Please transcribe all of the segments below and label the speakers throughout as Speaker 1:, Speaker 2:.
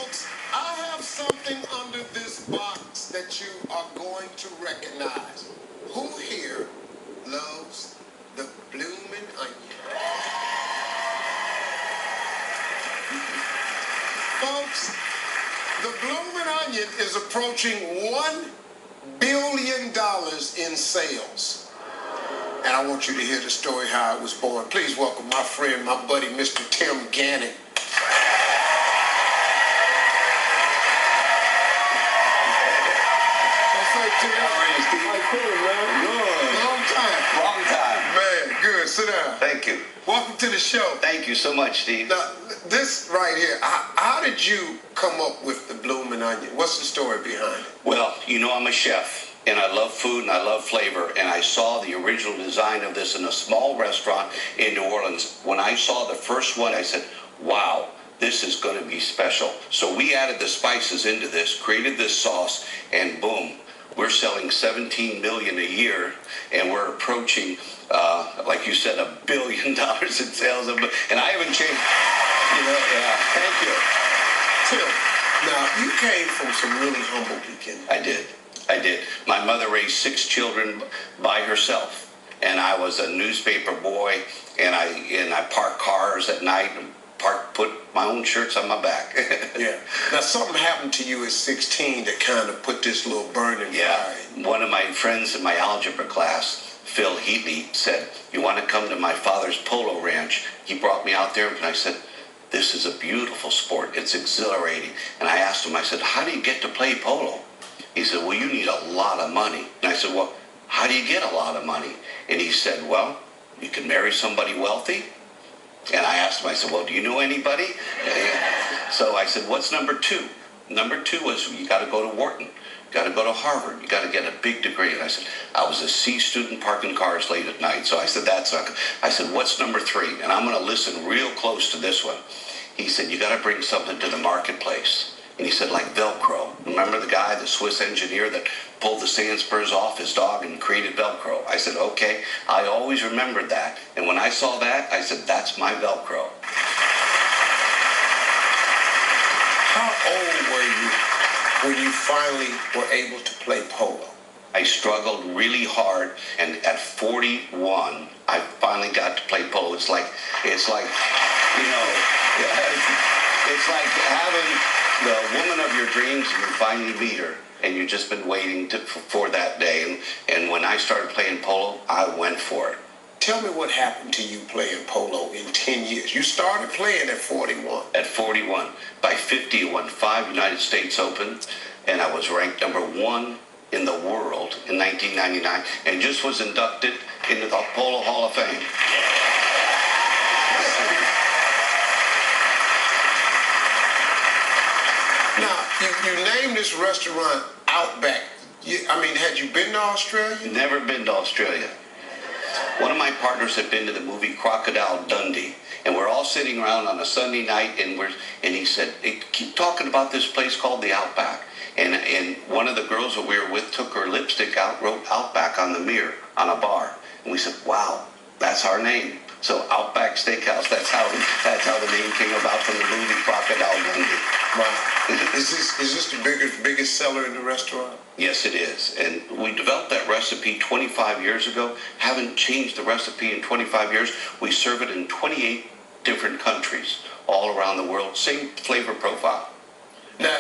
Speaker 1: Folks, I have something under this box that you are going to recognize. Who here loves the bloomin' onion? Folks, the bloomin' onion is approaching $1 billion in sales. And I want you to hear the story how it was born. Please welcome my friend, my buddy, Mr. Tim Gannon. Tim.
Speaker 2: How are you, Steve?
Speaker 1: How you feeling, man? Good. Long time.
Speaker 2: Man,
Speaker 1: good. Sit down.
Speaker 2: Thank you.
Speaker 1: Welcome to the show.
Speaker 2: Thank you so much, Steve.
Speaker 1: Now, this right here, how did you come up with the bloomin' onion? What's the story behind it?
Speaker 2: Well, you know I'm a chef, and I love food, and I love flavor, and I saw the original design of this in a small restaurant in New Orleans. When I saw the first one, I said, wow, this is going to be special. So we added the spices into this, created this sauce, and boom. We're selling $17 million a year, and we're approaching, like you said, $1 billion in sales. And I haven't changed, yeah, thank you.
Speaker 1: Tim, now you came from some really humble beginnings.
Speaker 2: I did. My mother raised 6 children by herself, and I was a newspaper boy, and I parked cars at night and put my own shirts on my back.
Speaker 1: Yeah. Now something happened to you at 16 that kind of put this little burning fire in.
Speaker 2: One of my friends in my algebra class, Phil Heatley, said, you want to come to my father's polo ranch? He brought me out there, and I said, this is a beautiful sport. It's exhilarating. And I asked him, I said, how do you get to play polo? He said, well, you need a lot of money. And I said, well, how do you get a lot of money? And he said, well, you can marry somebody wealthy. And I asked him, I said, well, do you know anybody? So I said, what's number 2? Number 2 was you got to go to Wharton. You got to go to Harvard. You got to get a big degree. And I said, I was a C student parking cars late at night. So I said, that's not good. I said, what's number 3? And I'm going to listen real close to this one. He said, you got to bring something to the marketplace. And he said, like Velcro. Remember the guy, the Swiss engineer that pulled the sand spurs off his dog and created Velcro? I said, okay. I always remembered that. And when I saw that, I said, that's my Velcro.
Speaker 1: How old were you when you finally were able to play polo?
Speaker 2: I struggled really hard, and at 41, I finally got to play polo. It's like, it's like having the woman of your dreams, and you finally meet her, and you've just been waiting for that day. And when I started playing polo, I went for it.
Speaker 1: Tell me what happened to you playing polo in 10 years. You started playing at 41.
Speaker 2: At 41. By 50, I won 5 United States Open, and I was ranked number 1 in the world in 1999, and just was inducted into the Polo Hall-a-Famer.
Speaker 1: Now, you named this restaurant Outback. Had you been to Australia?
Speaker 2: Never been to Australia. One of my partners had been to the movie Crocodile Dundee, and we're all sitting around on a Sunday night, and he said, hey, keep talking about this place called the Outback. And one of the girls that we were with took her lipstick out, wrote Outback on the mirror on a bar. And we said, wow, that's our name. So Outback Steakhouse, that's how the name came about from the movie Crocodile Dundee.
Speaker 1: Wow. Is this the biggest seller in the restaurant?
Speaker 2: Yes, it is. And we developed that recipe 25 years ago. Haven't changed the recipe in 25 years. We serve it in 28 different countries all around the world. Same flavor profile.
Speaker 1: Now,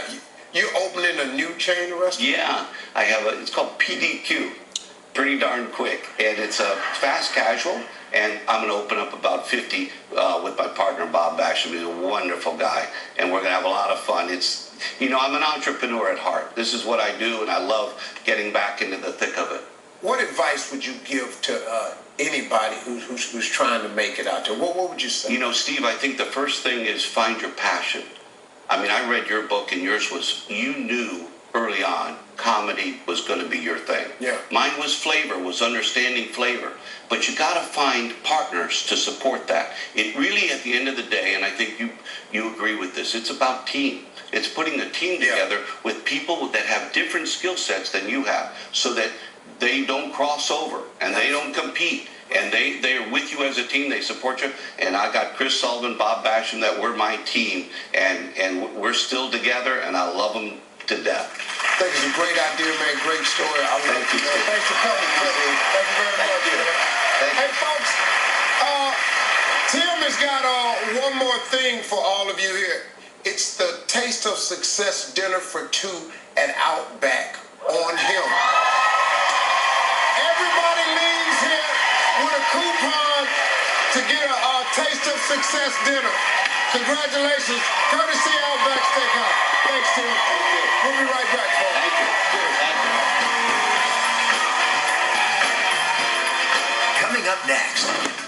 Speaker 1: you're opening a new chain of restaurants?
Speaker 2: Yeah. It's called PDQ. Pretty darn quick. And it's a fast casual. And I'm going to open up about 50 with my partner, Bob Basham. He's a wonderful guy, and we're going to have a lot of fun. I'm an entrepreneur at heart. This is what I do, and I love getting back into the thick of it.
Speaker 1: What advice would you give to anybody who's trying to make it out there? What would you say?
Speaker 2: Steve, I think the first thing is find your passion. I read your book, and yours was, you knew early on comedy was going to be your thing.
Speaker 1: Yeah.
Speaker 2: Mine was flavor, was understanding flavor. But you got to find partners to support that. It really, at the end of the day, and I think you agree with this, it's about team. It's putting a team together with people that have different skill sets than you have, so that they don't cross over and they don't compete. And they are with you as a team. They support you. And I got Chris Sullivan, Bob Basham, that we're my team. And we're still together, and I love them to death.
Speaker 1: I think it's a great idea, man. Great story. I love it. Thanks for coming, Chris. Thank you very much. Hey, folks, Tim has got one more thing for all of you here. It's the Taste of Success dinner for two at Outback on him. Everybody leaves here with a coupon to get a Taste of Success dinner. Congratulations, courtesy Outback Steakhouse. Thanks, Tim. We'll be right back, folks.
Speaker 2: Thank you. Thank you.
Speaker 3: Coming up next.